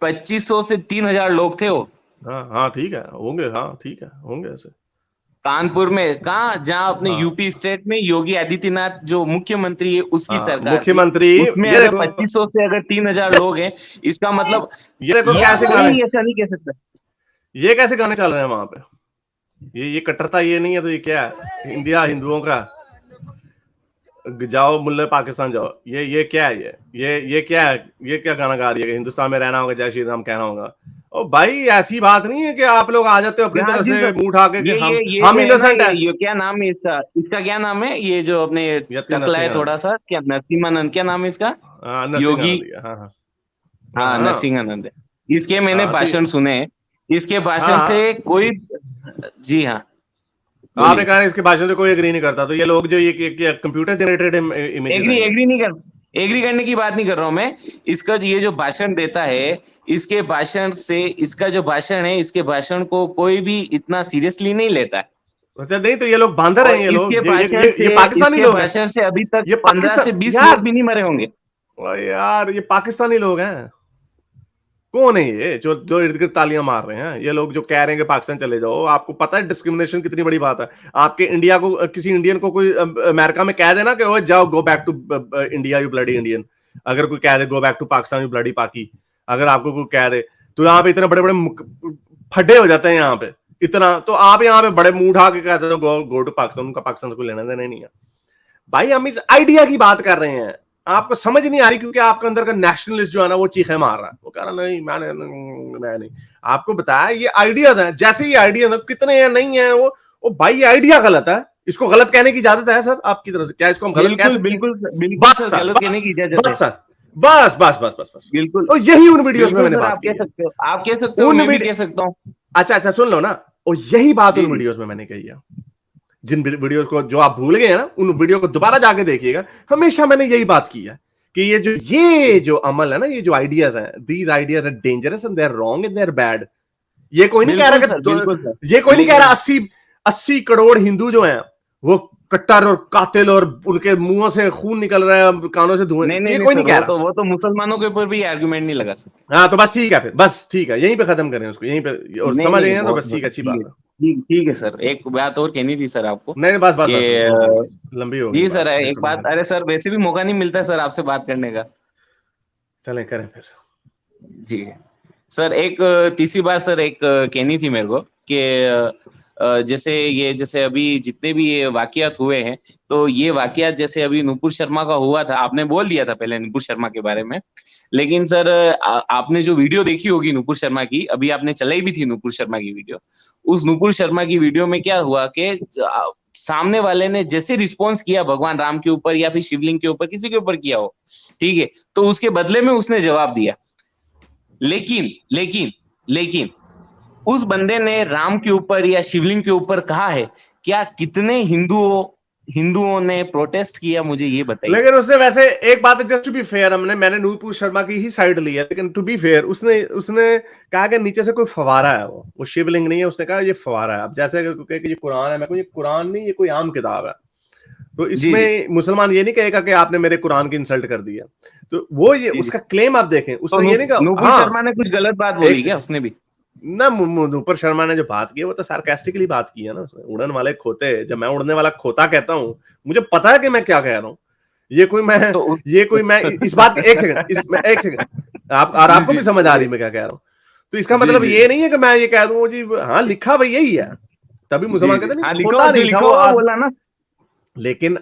2500 से 3000 लोग थे वो हाँ हाँ, ठीक है, होंगे। हाँ ठीक है, होंगे ऐसे। कानपुर में। कहाँ? जहाँ अपने हाँ यूपी स्टेट में योगी आदित्यनाथ जो मुख्यमंत्री है, उसकी हाँ, सरकार थी। मुख्यमंत्री। उसमें ये अगर देखो, 2500 से अगर 3000 लोग हैं, इसका मतलब ये देखो ये कैसे गाने, कोई ऐसा नहीं कह सकता। ये कैसे गाने चल रहे हैं वहां पे। ये कट्टरता ये नहीं है तो ये क्या है? इंडिया हिंदुओं का, जाओ मुल्ले पाकिस्तान जाओ, ये क्या है? ये क्या है? ये क्या गाना गा रही है कि हिंदुस्तान में रहना होगा, जय श्री राम कहना होगा? ओ भाई, ऐसी बात नहीं है कि आप लोग आ जाते हो अपनी हाँ तरफ जी से सर, मुंह उठा के कि ये हम जो है ना, इनोसेंट है। ये क्या नाम है इसका, इसका क्या नाम है, ये जो अपने यतीन टकला है नरसिंहानंद। थोड़ा सा, क्या नरसिम्हानंद, क्या नाम है इसका? हाँ, योगी, नरसिंहानंद। हाँ हाँ हाँ हाँ नरसिंहानंद है। इसके मैंने हाँ, भाषण सुने हैं। इसके भाषण हाँ, से कोई, जी हाँ, आपने बोलिए। कहा इसके भाषण से कोई एग्री नहीं करता, तो ये लोग जो ये कंप्यूटर जनरेटेड इमेजेस एग्री हैं ये। एग्री नहीं कर एग्री करने की बात नहीं कर रहा हूं मैं। इसका ये जो भाषण देता है, इसके भाषण से, इसका जो भाषण है, इसके भाषण को कोई भी इतना सीरियसली नहीं लेता है। अच्छा नहीं तो ये लोग बांदर हैं, और ये इसके लोग, भाषण ये से, पाकिस्तानी इसके लोग हैं, भाषण से अभी तक ये 15 से पाकिस्तान 20 यार, लोग भी नहीं मरे होंगे। ओए यार ये पाकिस्तानी लोग हैं। कौन है ये जो जो इर्द गिर्द तालियां मार रहे हैं? ये लोग जो कह रहे हैं कि पाकिस्तान चले जाओ। आपको पता है डिस्क्रिमिनेशन कितनी बड़ी बात है? आपके इंडिया को, किसी इंडियन को कोई अमेरिका में कह देना कि ओए जाओ, go back to India you bloody Indian. अगर कोई कह दे go back to Pakistan you bloody Paki, अगर आपको कोई कह दे, तो यहाँ पे इतने बड़े बड़े फड्डे हो जाते हैं यहाँ पे इतना। तो आप यहाँ पे बड़े मुंह उठा के कहते हो गो टू पाकिस्तान। उनका पाकिस्तान से कोई लेना देना नहीं है भाई। हम इस आइडिया की बात कर रहे हैं, आपको समझ नहीं आ रही क्योंकि आपके अंदर का नेशनलिस्ट जो है ना वो चीखे मार रहा है। वो कह रहा नहीं मैं नहीं। आपको बताया ये आइडियाज हैं, जैसे ये आइडियाज कितने हैं नहीं है वो भाई ये आइडिया गलत है। इसको गलत कहने की इजाजत है सर आपकी तरफ से? क्या इसको हम गलत कह सकते हैं? बिल्कुल बिल्कुल बस सर, सर, गलत कहने की इजाजत है। बस सर, बस बस बस बस बस। बिल्कुल और यही उन वीडियोस में बिल्कुल मैंने सर, बात आप की कह है। सकते हो, आप कह सकते हो, उन मैं भी वीडियो कह सकता हूँ। अच्छा सुन लो ना। और यही बात जी उन वीडियोस में मैंने कही है। जिन वीडियोस को जो आप भूल गए हैं ना, उन वीडियो को दोबारा जाके देखिएगा। हमेशा मैंने यही बात की है कि ये जो अमल है ना, ये जो आइडियाज हैं, these ideas are dangerous and they are wrong and they are bad. ये कोई नहीं कह बिल्कुल रहा सर, कि बिल्कुल सर, ये कोई नहीं कह रहा लेकिन 80 करोड़ हिंदू जो हैं वो कट्टर और कातिल और उनके मुंहों से खून निकल रहा है, कानों से धुएं, नहीं नहीं ये नहीं कोई नहीं सर, कह रहा। वो तो मुसलमानों के ऊपर भी आर्गुमेंट नहीं लगा सकते। हाँ तो बस ठीक है, फिर बस ठीक है, यहीं पे खत्म करें उसको, यहीं पे। और नहीं समझ नहीं, गए हैं तो बस ठीक है, अच्छी ठीक है, बात है। ठीक है सर। एक बात और कहनी थी सर आपको नहीं बस बस कि बस बहुत हो गई, लंबी हो गई जी बात, सर, फिर एक खत्म बात, करें। अरे सर वैसे भी मौका नहीं मिलता है सर आपसे बात करने का। चलें करें फिर। जी सर, एक तीसरी बात सर, एक कहनी थी मेरे को कि जैसे अभी जितने भी ये वाकयात हुए हैं, तो ये वाकयात जैसे अभी नुपुर शर्मा का हुआ था, आपने बोल दिया था पहले नुपुर शर्मा के बारे में। लेकिन सर आपने जो वीडियो देखी होगी नुपुर शर्मा की, अभी आपने चलाई भी थी नुपुर शर्मा की वीडियो। उस नुपुर शर्मा की वीडियो में क्या हुआ कि सामने वाले ने जैसे रिस्पॉन्स किया भगवान राम के ऊपर या फिर शिवलिंग के ऊपर, किसी के ऊपर किया हो, ठीक है, तो उसके बदले में उसने जवाब दिया। लेकिन लेकिन लेकिन उस बंदे ने राम के ऊपर या शिवलिंग के ऊपर कहा है क्या? कितने हिंदुओं ने प्रोटेस्ट किया, मुझे ये बताइए। लेकिन उसने वैसे एक बात है, जस्ट टू बी फेयर, मैंने नुपुर शर्मा की ही साइड ली है, लेकिन टू बी फेयर उसने कहा कि नीचे से कोई फवारा है, वो शिवलिंग नहीं है, उसने कहा ये फवारा है। अब जैसे कि ये कुरान है, मैं को ये कुरान नहीं, ये कोई आम किताब है, तो इसमें मुसलमान ये नहीं कहेगा कि आपने मेरे कुरान की इंसल्ट कर दी है। तो वो ये उसका क्लेम आप देखें, उसने ये नहीं कहा। नुपुर शर्मा ने कुछ गलत बात बोली क्या उसने भी? ना नुपुर शर्मा ने जो बात की है वो तो सार्कास्टिकली बात की है ना उसने। उड़न वाले खोते, जब मैं उड़ने वाला खोता कहता हूं, मुझे पता है कि मैं क्या कह रहा हूं। ये कोई मैं इस बात एक सेकंड आपको भी समझ आ रही मैं क्या कह रहा हूं। तो इसका मतलब ये नहीं है कि मैं ये कह दूं जी हाँ लिखा भाई यही है, तभी मुसलमान कहते नहीं खोता नहीं था वो बोला ना। लेकिन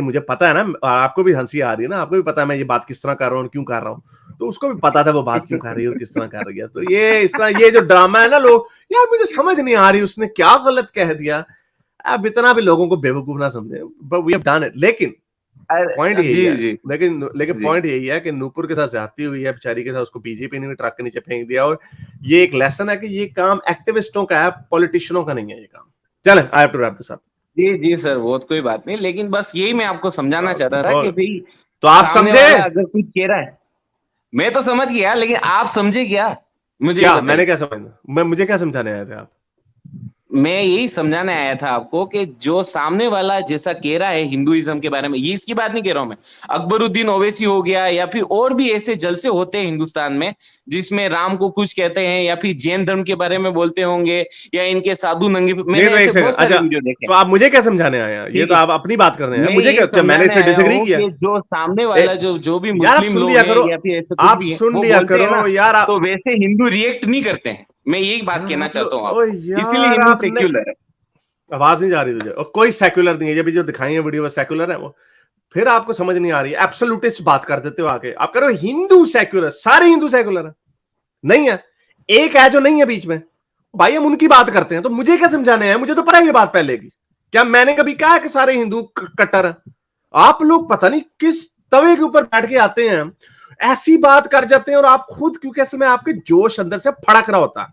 मुझे पता है ना, आपको भी हंसी आ रही है ना, आपको भी पता है मैं ये बात किस तरह कर रहा हूँ, क्यों कर रहा हूँ, तो उसको भी पता था वो बात क्यों कर रही है और किस तरह कर रही है। तो ये इस तरह ये जो ड्रामा है ना, लोग यार मुझे समझ नहीं आ रही उसने क्या गलत कह दिया। अब इतना भी लोगों को बेवकूफ ना समझे, but we have done it. लेकिन पॉइंट यही है, लेकिन पॉइंट यही है कि नूपुर के साथ ज्यादती हुई है बेचारी के साथ, उसको बीजेपी ने भी ट्रक के नीचे फेंक दिया। और ये एक लेसन है कि ये काम एक्टिविस्टों का है, पॉलिटिशियनों का नहीं है ये काम। चलें, I have to wrap this up. जी सर, वो तो कोई बात नहीं, लेकिन बस यही मैं आपको समझाना चाहता था कि भाई तो आप समझे, अगर कुछ कह रहा है, मैं तो समझ गया, लेकिन आप समझे क्या? मुझे क्या मैंने क्या समझना, मुझे क्या समझाने आए थे आप? मैं यही समझाने आया था आपको कि जो सामने वाला जैसा कह रहा है हिंदुइज्म के बारे में, ये इसकी बात नहीं कह रहा हूं मैं, अकबरुद्दीन ओवैसी हो गया या फिर और भी ऐसे जलसे होते हैं हिंदुस्तान में जिसमें राम को कुछ कहते हैं या फिर जैन धर्म के बारे में बोलते होंगे या इनके साधु नंगे, मैंने ऐसे बहुत सारे वीडियो देखे। तो आप मुझे क्या समझाने आए हैं? ये तो आप अपनी बात कर रहे हैं, मुझे क्या, मैंने इससे डिसएग्री किया? जो सामने वाला जो भी मुस्लिम लोग हैं या फिर ऐसे आप सुन लिया करो यार, तो वैसे हिंदू रिएक्ट नहीं करते हैं, मैं यही बात कहना चाहता हूँ, इसीलिए हिंदू सेक्युलर है। आवाज नहीं जा रही तुझे? और कोई सेक्युलर नहीं है, ये भी जो दिखाई है वीडियो में सेक्युलर है वो। फिर आपको समझ नहीं आ रही है, एब्सोल्यूटिस्ट बात कर देते हो आके, आप कह रहे हो हिंदू सेक्युलर, सारे हिंदू सेक्युलर है? नहीं है, एक है जो नहीं है बीच में, भाई हम उनकी बात करते हैं। तो मुझे क्या समझाने हैं? मुझे तो पता है ये बात पहले की। क्या मैंने कभी कहा कि सारे हिंदू कट्टर हैं? आप लोग पता नहीं किस तवे के ऊपर बैठ के आते हैं, ऐसी बात कर जाते हैं, और आप खुद क्योंकि समय आपके जोश अंदर से फड़क रहा होता है,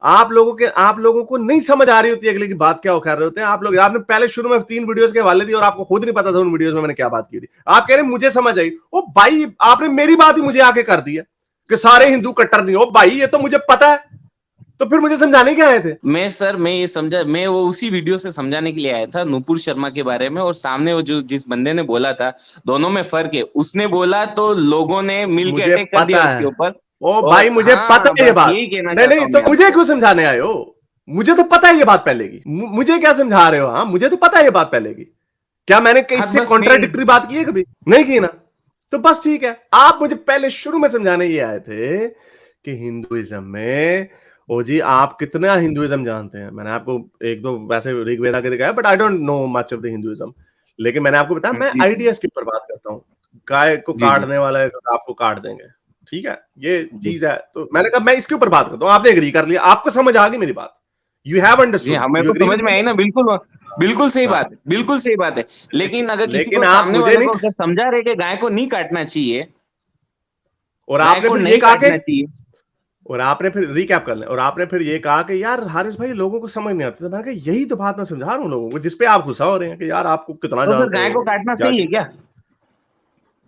आप लोगों को नहीं समझ आ रही होती अगले की बात क्या कर रहे होते हैं आप लोग। आपने पहले शुरू में 3 वीडियोस के हवाले दिए और आपको खुद नहीं पता था उन वीडियोस में मैंने क्या बात की थी। आप कह रहे मुझे समझ आई। ओ भाई आपने मेरी बात ही मुझे आके कर दी है कि सारे हिंदू कट्टर नहीं। ओ भाई ये तो मुझे पता है, तो फिर मुझे समझाने क्या आए थे? मैं ये समझा, मैं वो उसी वीडियो से समझाने के लिए आया था नुपुर शर्मा के बारे में, और सामने वो जो जिस बंदे ने बोला था दोनों में फर्क है। उसने बोला तो लोगों ने मिलके मुझे अटैक कर दिया पता है। उसके ऊपर। ओ भाई और मुझे पता हाँ, है ये बस बात। यही कहना नहीं चाहता नहीं हूँ तो मैं मुझे आपको। क्यों समझाने आए हो? मुझे तो पता है ये बात पहले की। मुझे क्या समझा रहे हो? हाँ मुझे तो पता है ये बात पहले की। क्या मैंने हाँ इससे बस मैं, कॉन्ट्राडिक्टरी बात की है कभी? नहीं की ना। तो बस ठीक है। आप मुझे पहले शुरू में समझाने ये आए थे कि हिंदुइज्म में, ओ जी आप कितना हिंदुइज्म जानते हैं? मैंने आपको एक दो वैसे ऋग्वेद आके दिखाया, but I don't know much of the Hinduism. लेकिन मैंने आपको बताया मैं जी जी आइडियाज के ऊपर बात करता हूँ। गाय को जी जी काटने वाला है, तो आपको काट देंगे। ठीक है, ये जी चीज है। तो मैंने कहा मैं इसके ऊपर बात करता हूँ। आपने एग्री कर लिया, आपको समझ आ गई मेरी बात। यू हैव जी, अंडरस्टूड, हाँ, मेरे यू को एग्री समझ विद में आई मी? ना, बिल्कुल। बिल्कुल सही हाँ, बात है, बिल्कुल सही बात है। लेकिन अगर किसी लेकिन को आप सामने मुझे वाले नहीं। को अगर समझा रहे कि गाय को नहीं काटना चाहिए, और गाय आपने को फिर ये नहीं कहा कि, काटना चाहिए। और आपने फिर रिकैप कर लें, और आपने फिर ये कहा कि यार हारिस भाई लोगों को समझ नहीं आता था। मैंने कहा यही तो बात मैं समझा रहा हूँ लोगों को, जिसपे आप गुस्सा हो रहे हैं कि यार आपको कितना तो फिर जानते गाय हो को काटना क्या सही है चीज। क्या?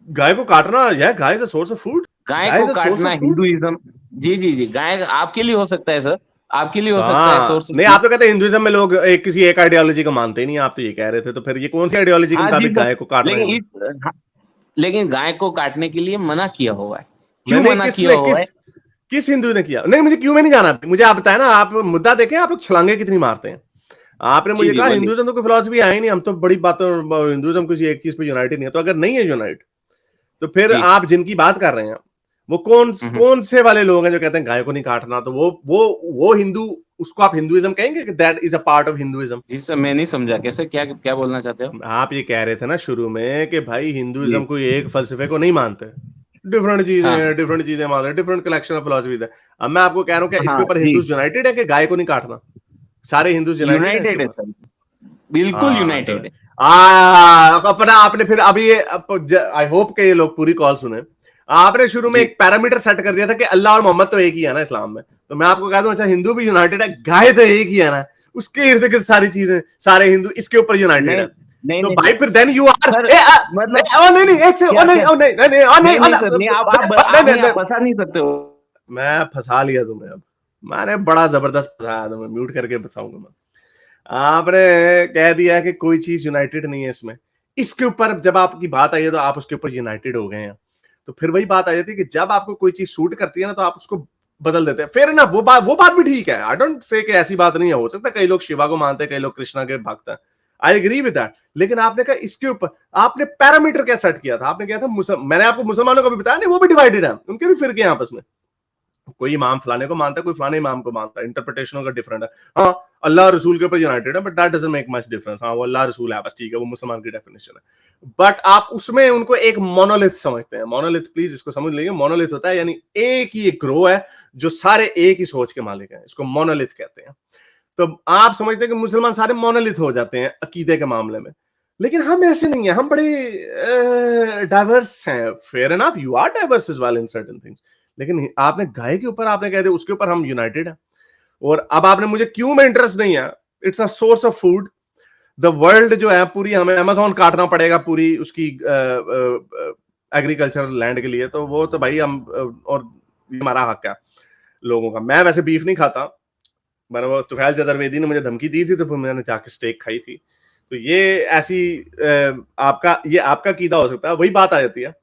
गाय को काटना, या गाय is a source of food. गाय गाय को इज अ सोर्स काटना ऑफ फूड। हिंदुइज्म। जी जी जी, गाय आपके लिए हो सकता है सर, आपके लिए हो सकता है हाँ सोर्स ऑफ नहीं, फूड। आप तो कहते हैं हिंदुइज्म में लोग किसी एक आइडियोलॉजी को मानते ही नहीं। आप तो ये कह रहे थे, तो फिर ये कौन सी आइडियोलॉजी के हाँ जी मुताबिक बस, गाय को काटना लेकिन है? इस हाँ, लेकिन गाय को काटने के लिए मना किया हुआ है। नहीं क्यों नहीं, मना किया किसने, हुआ है? किस हिंदू ने किया? नहीं मुझे क्यों में नहीं जाना। मुझे आप बताए ना, आप मुद्दा देखें, आप लोग छलांगे कितनी मारते हैं। आपने जी मुझे जी कहा बोलिए। हिंदुइज्म तो कोई फिलॉसफी है ही नहीं, हम तो बड़ी बातों, हिंदुइज्म किसी एक चीज पे यूनाइटेड नहीं है। तो अगर नहीं है यूनाइट, तो फिर जी। आप जिनकी बात कर रहे हैं वो कौन हम्म। कौन से वाले लोग हैं जो कहते हैं गाय को नहीं काटना? तो वो हिंदू, उसको आप हिंदुइज्म कहेंगे कि that is a part of Hinduism? जी सर, मैं नहीं समझा, कैसे, क्या क्या बोलना चाहते हो? आप ये कह रहे थे ना शुरू में कि भाई जी। हिंदुइज्म को एक फलसफे को नहीं मानते, डिफरेंट चीजें हाँ हैं, डिफरेंट चीजें मानते हैं, डिफरेंट कलेक्शन ऑफ फिलोसफीज है। अब मैं आपको कह रहा हूँ कि हाँ इसके ऊपर जी, हिंदूज यूनाइटेड है कि गाय को नहीं काटना? सारे हिंदूज यूनाइटेड है इसके यूनाइटेड है ऊपर? सर, बिल्कुल हाँ तो यूनाइटेड है। अपना आपने फिर अभी ये, आई होप के ये लोग पूरी कॉल सुने। आपने शुरू में जी। एक पैरामीटर सेट कर दिया था कि अल्लाह और मोहम्मद तो एक ही है ना इस्लाम में। तो मैं आपको कह दूं, अच्छा हिंदू भी यूनाइटेड है, गाय तो एक ही है ना, उसके इर्द गिर्द सारी चीजें, सारे हिंदू इसके ऊपर यूनाइटेड नहीं है। नहीं तो नहीं भाई सर, फिर देन यू आर, सर मतलब ओ नहीं नहीं, एक से, ओ क्या नहीं, क्या, ओ नहीं नहीं नहीं, ओ नहीं, नहीं नहीं सर, नहीं, नहीं आप नहीं नहीं, नहीं, आप फंसा नहीं सकते हो। मैं फंसा लिया तुम्हें अब। मैंने बड़ा जबरदस्त फंसाया तुम्हें, म्यूट करके फंसाऊंगा मैं। आपने कह दिया कि कोई चीज यूनाइटेड नहीं है इसमें। इसके ऊपर जब आपकी बात आई है तो आप उसके ऊपर यूनाइटेड हो गए हैं। तो फिर वही बात आ जाती है कि जब आपको कोई चीज सूट करती है ना, तो आप उसको बदल देते हैं। फेयर इनफ, वो बात भी ठीक है। आई डोंट से कि ऐसी बात नहीं है। हो सकता है कई लोग शिवा को मानते हैं, कई लोग कृष्णा के भक्त हैं। I agree with that. लेकिन आपने कहा इसके ऊपर आपने पैरामीटर क्या सेट किया था? आपने किया था मैंने आपको मुसलमानों को भी बताया नहीं, वो भी डिवाइडेड है, उनके भी फिरके हैं आपस में। कोई इमाम फलाने को मानता है, कोई फलाने इमाम को मानता है, इंटरप्रिटेशनों का डिफरेंट है। हाँ अल्लाह रसूल के ऊपर यूनाइटेड है, but that doesn't make much difference. हाँ वो अल्लाह रसूल है, बस ठीक है, वो मुसलमान की डेफिनेशन है। बट आप उसमें उनको एक मोनोलिथ समझते हैं। मोनोलिथ, प्लीज इसको समझ लीजिए, मोनोलिथ होता है यानी एक ही एक ग्रोह है जो सारे एक ही सोच के मालिक हैं, इसको मोनोलिथ कहते हैं। तो आप समझते हैं कि मुसलमान सारे मोनोलिथ हो जाते हैं अकीदे के मामले में, लेकिन हम ऐसे नहीं है। हम बड़े डाइवर्स हैं। Fair enough, you are diverse as well in certain things. लेकिन आपने गाय के ऊपर आपने कह दिया उसके ऊपर हम यूनाइटेड है। और अब आपने मुझे क्यों में इंटरेस्ट नहीं है, it's a source of food. The world जो है पूरी, हमें अमेजोन काटना पड़ेगा पूरी उसकी एग्रीकल्चर लैंड के लिए। तो वो तो भाई हम और ये हमारा हक है लोगों का। मैं वैसे बीफ नहीं खाता, मैंने वो तुफैल जदरवेदी ने मुझे धमकी दी थी, तो फिर मैंने जाके स्टेक खाई थी। तो ये ऐसी आपका कीदा हो सकता है। वही बात आ जाती है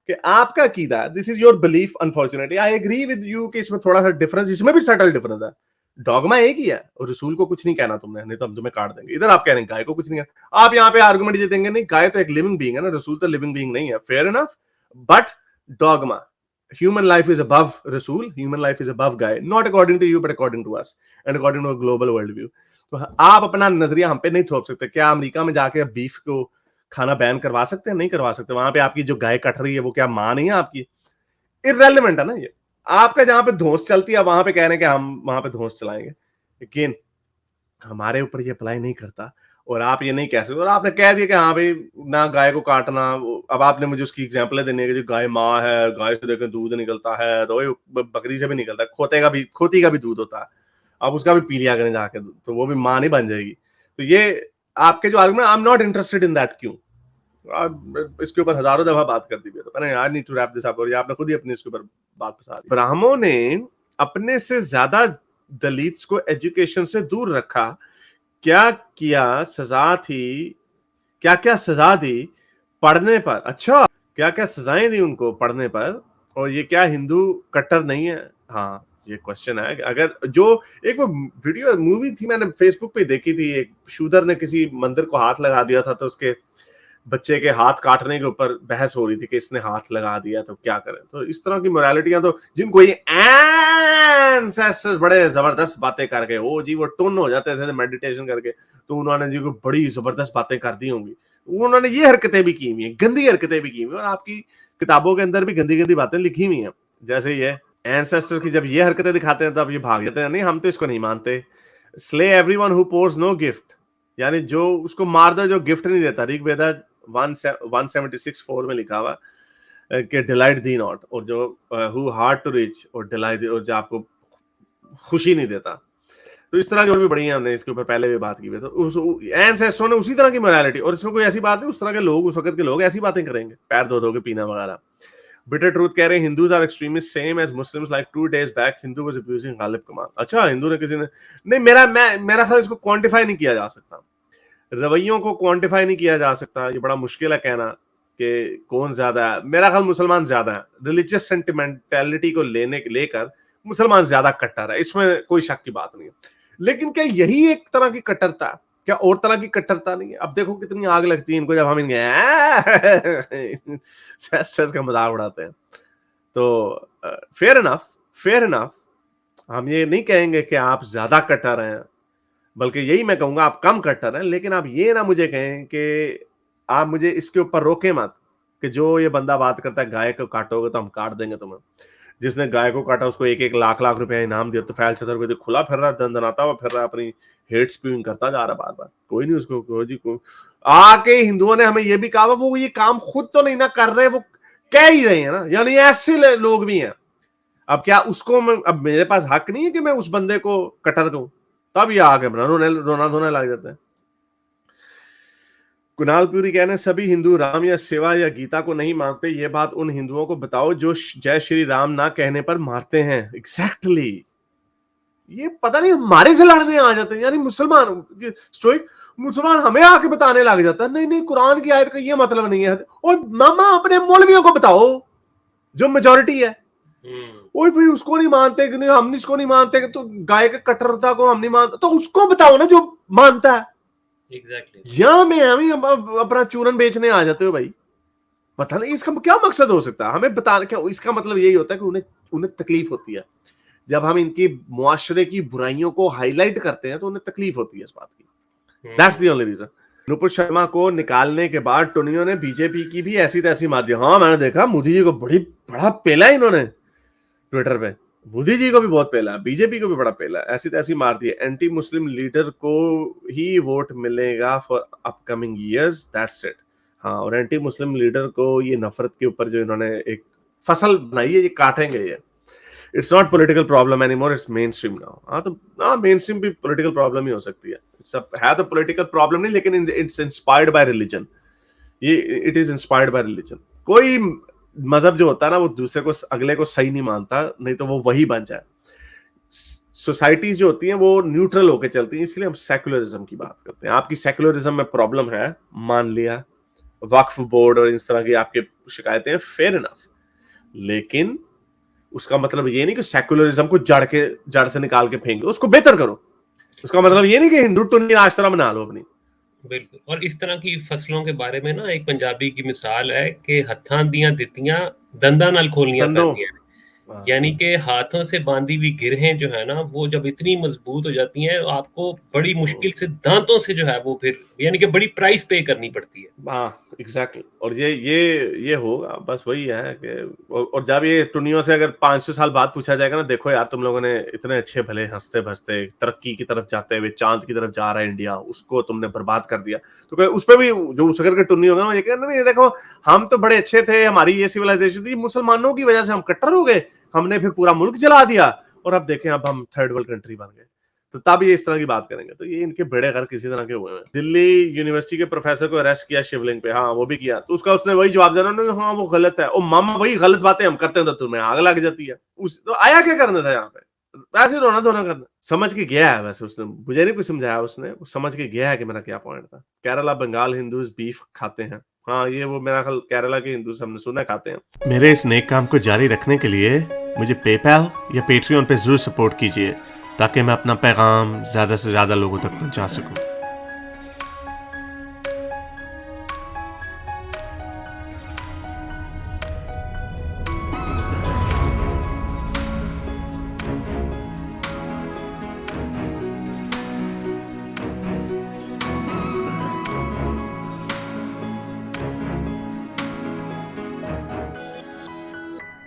कि आपका कीदा, this is your belief. Unfortunately I agree with you कि इसमें थोड़ा सा डिफरेंस, इसमें भी सटल डिफरेंस है। डॉगमा एक ही है, और रसूल को कुछ नहीं कहना तुमने, नहीं तो हम तुम्हें काट देंगे। इधर आप कह रहे हैं गाय को कुछ नहीं कहना। आप यहाँ पे आर्गुमेंट ये देंगे नहीं, गाय तो एक लिविंग बीइंग है ना, रसूल तो लिविंग बीइंग नहीं है। Fair enough, but dogma, human life is above Rasul, human life is above guy, not according to you but according to us and according to a global worldview. तो आप अपना नजरिया हम पे नहीं थोप सकते। क्या अमेरिका में जाके बीफ को खाना बैन करवा सकते हैं? नहीं करवा सकते। वहां पे आपकी जो गाय कट रही है वो क्या मां नहीं है आपकी? इररेलेवेंट है ना ये। आपका जहां पे धौंस चलती है वहां पे कह रहे हैं कि हम वहां पे धौंस चलाएंगे, लेकिन हमारे ऊपर ये अप्लाई नहीं करता। और आप ये नहीं कह सकते। और आपने कह दिया कि हाँ भाई ना गाय को काटना। अब आपने मुझे उसकी एग्जांपल देने की, जो गाय माँ है, गाय से देखें दूध निकलता है, तो बकरी से भी निकलता है, खोती का भी दूध होता है। आप उसका भी पी लिया करें जाके, तो वो भी मां नहीं बन जाएगी। तो ये आपके जो argument, I am not interested in that, क्यों? इसके ऊपर हजारों दफा बात कर दी है, तो मैंने I need to wrap this up, और ये आपने खुद ही अपने इसके ऊपर बात फंसा दी। ब्राह्मणों ने अपने से ज्यादा दलित्स को एजुकेशन से दूर रखा। क्या किया? सजा थी, क्या क्या सजा दी पढ़ने पर? अच्छा, क्या क्या सजाएं दी उनको पढ़ने पर? और ये क्या हिंदू कट्टर नहीं है? हाँ, ये क्वेश्चन है। अगर जो एक वो वीडियो मूवी थी, मैंने फेसबुक पे देखी थी, एक शूदर ने किसी मंदिर को हाथ लगा दिया था, तो उसके बच्चे के हाथ काटने के ऊपर बहस हो रही थी कि इसने हाथ लगा दिया तो क्या करें। तो इस तरह की मोरालिटियां, तो जिनको ये एंसेस्टर्स बड़े जबरदस्त बातें करके, ओ जी वो टोन हो जाते थे मेडिटेशन करके, तो उन्होंने जी को बड़ी जबरदस्त बातें कर दी होंगी। उन्होंने ये हरकतें भी की हुई हैं, गंदी हरकतें भी की हुई हैं, और आपकी किताबों के अंदर भी गंदी गंदी बातें लिखी हुई हैं। जैसे ये एंसेस्टर की जब ये हरकतें दिखाते हैं, तब ये भाग जाते हैं, नहीं हम तो इसको नहीं मानते। Slay everyone who pours no gift, यानी जो उसको मार दो जो गिफ्ट नहीं देता। ऋग्वेदा 176:4 में लिखा हुआ कि डिलाइट दी नॉट, और जो हु हार्ड टू रीच, और डिलाइट, और जो आपको खुशी नहीं देता। तो इस तरह की और भी बड़ी है, हमने इसके ऊपर पहले भी बात की है। तो उस एंसेस्टरों ने उसी तरह की मोरालिटी, और इसमें कोई ऐसी बात नहीं, उस तरह के लोग, उस वक्त के लोग ऐसी बातें करेंगे, पैर धो धो के पीना वगैरह। बिटर ट्रूथ कह रहे हैं Hindus are extremist same as Muslims, like 2 days back Hindu was abusing Ghalib Kamal. अच्छा, हिंदू ने किसी ने नहीं, मेरा ख्याल इसको क्वांटिफाई नहीं किया जा सकता, रवैयों को क्वांटिफाई नहीं किया जा सकता। ये बड़ा मुश्किल है कहना कि कौन ज्यादा है। मेरा ख्याल मुसलमान ज्यादा है, रिलीजियस सेंटिमेंटलिटी को लेकर मुसलमान ज्यादा कट्टर है, इसमें कोई शक की बात नहीं है। लेकिन क्या यही एक तरह की कट्टरता है? क्या और तरह की कट्टरता नहीं है? अब देखो कितनी आग लगती है इनको जब हम इनके का मजाक उड़ाते हैं। तो फेयर इनफ, हम ये नहीं कहेंगे कि आप ज्यादा कट्टर हैं, बल्कि यही मैं कहूंगा आप कम कट्टर हैं। लेकिन आप ये ना मुझे कहें कि आप मुझे इसके ऊपर रोके मत कि जो ये बंदा बात करता है गाय को काटोगे तो हम काट देंगे तुम्हें। जिसने गाय को काटा उसको 1-1 लाख रुपया इनाम दिया, तो फैल छतर को खुला फिर रहा, दंदनाता हुआ फिर रहा, अपनी हेट स्प्यूइंग करता जा रहा बार बार। कोई नहीं उसको जी को आके हिंदुओं ने हमें ये भी कहा, वो ये काम खुद तो नहीं ना कर रहे, वो कह ही रहे हैं ना, यानी ऐसे लोग भी हैं। अब क्या उसको अब मेरे पास हक नहीं है कि मैं उस बंदे को कटर दूं? तब ये आगे रोना धोने लग जाते हैं। कुणाल प्यूरी कहने सभी हिंदू राम या शिवा या गीता को नहीं मानते, ये बात उन हिंदुओं को बताओ जो जय श्री राम ना कहने पर मारते हैं। एग्जैक्टली ये पता नहीं हमारे से लड़ने आ जाते हैं, यानी मुसलमान स्टोइक मुसलमान हमें आके बताने लग जाता है, नहीं नहीं कुरान की आयत का ये मतलब नहीं है। और मामा अपने मौलवियों को बताओ जो मेजोरिटी है, ओए भाई उसको नहीं मानते कि नहीं, हम इसको नहीं मानते, तो गाय के कट्टरता को हम नहीं मानते, तो उसको बताओ ना जो मानता है। एग्जैक्टली यहाँ में हम अपना चूरन बेचने आ जाते हो भाई, पता नहीं इसका क्या मकसद हो सकता है हमें बताने। क्या इसका मतलब यही होता है कि उन्हें तकलीफ होती है जब हम इनकी मुआशरे की बुराइयों को हाईलाइट करते हैं, तो उन्हें तकलीफ होती है इस बात की। That's the only reason. Nupur Sharma को निकालने के बाद टुनियों ने बीजेपी की भी ऐसी तैसी मार दी। हाँ मैंने देखा, मोदी जी को बड़ा पेला इन्होंने ट्विटर पे, मोदी जी को भी बहुत पेला, बीजेपी को भी बड़ा पेला, ऐसी तैसी मार दी। एंटी मुस्लिम लीडर को ही वोट मिलेगा for upcoming years, that's it. हाँ, और एंटी मुस्लिम लीडर को ये नफरत के ऊपर जो इन्होंने एक फसल बनाई है, ये काटेंगे ये। It's not political problem anymore, it's main stream now. हाँ तो मेन स्ट्रीम भी पॉलिटिकल प्रॉब्लम ही हो सकती है। सब है तो पॉलिटिकल प्रॉब्लम नहीं, लेकिन इट्स इंस्पायर्ड बाय रिलीजन। ये it is inspired by religion. कोई मजहब जो होता है ना, वो दूसरे को अगले को सही नहीं मानता, नहीं तो वो वही बन जाए। सोसाइटीज जो होती हैं वो न्यूट्रल होकर चलती हैं, इसलिए हम सेकुलरिज्म की बात करते हैं। आपकी सेकुलरिज्म में प्रॉब्लम है, मान लिया, वक्फ बोर्ड और इस तरह की आपके शिकायतें, फेयर इनफ, लेकिन उसका मतलब ये नहीं कि सेकुलरिज्म को जड़ से निकाल के फेंक दो, उसको बेहतर करो। उसका मतलब ये नहीं कि हिंदू टुन्नी आश्रम बना लो अपनी। बिल्कुल। और इस तरह की फसलों के बारे में ना एक पंजाबी की मिसाल है कि हत्थां दियां दित्तियां दंदां नाल खोलनियां पैंदियां, यानी कि हाथों से बांधी हुई गिरहें जो है ना, वो जब इतनी मजबूत हो जाती हैं, आपको बड़ी मुश्किल से दांतों से जो है वो फिर यानी कि बड़ी प्राइस पे करनी पड़ती है। हाँ एग्जैक्टली। और ये होगा, बस वही है कि और जब ये टुनियों से अगर 500 साल बाद पूछा जाएगा ना, देखो यार तुम लोगों ने इतने अच्छे भले हंसते भसते तरक्की की तरफ जाते हुए चांद की तरफ जा रहा है इंडिया, उसको तुमने बर्बाद कर दिया। तो उस पर भी जो उस के टुन्नी होगा ना, ये कहना नहीं देखो हम तो बड़े अच्छे थे, हमारी ये सिविलाइजेशन थी, मुसलमानों की वजह से हम कट्टर हो गए, हमने फिर पूरा मुल्क जला दिया, और अब देखें अब हम थर्ड वर्ल्ड कंट्री बन गए। तो तब ये इस तरह की बात करेंगे। तो ये इनके बेड़े घर किसी तरह के हुए हैं। दिल्ली यूनिवर्सिटी के प्रोफेसर को अरेस्ट किया शिवलिंग पे, हाँ वो भी किया, तो उसका उसने वही जवाब देना, नहीं हाँ वो गलत है, ओ मामा वही गलत बातें हम करते हैं तो तुम्हें आग लग जाती है। उस तो आया क्या करना था यहाँ पे, वैसे रोना धोना करना। समझ के गया है वैसे उसने, मुझे नहीं कुछ समझाया उसने, वो समझ के गया है कि मेरा क्या पॉइंट था। केरला बंगाल हिंदूज बीफ खाते हैं, हाँ ये वो मेरा ख्याल केरला के हिंदू हमने सुना खाते हैं। मेरे इस नेक काम को जारी रखने के लिए मुझे पेपैल या पेट्रियन पे जरूर सपोर्ट कीजिए ताकि मैं अपना पैगाम ज्यादा से ज्यादा लोगों तक पहुंचा सकूं।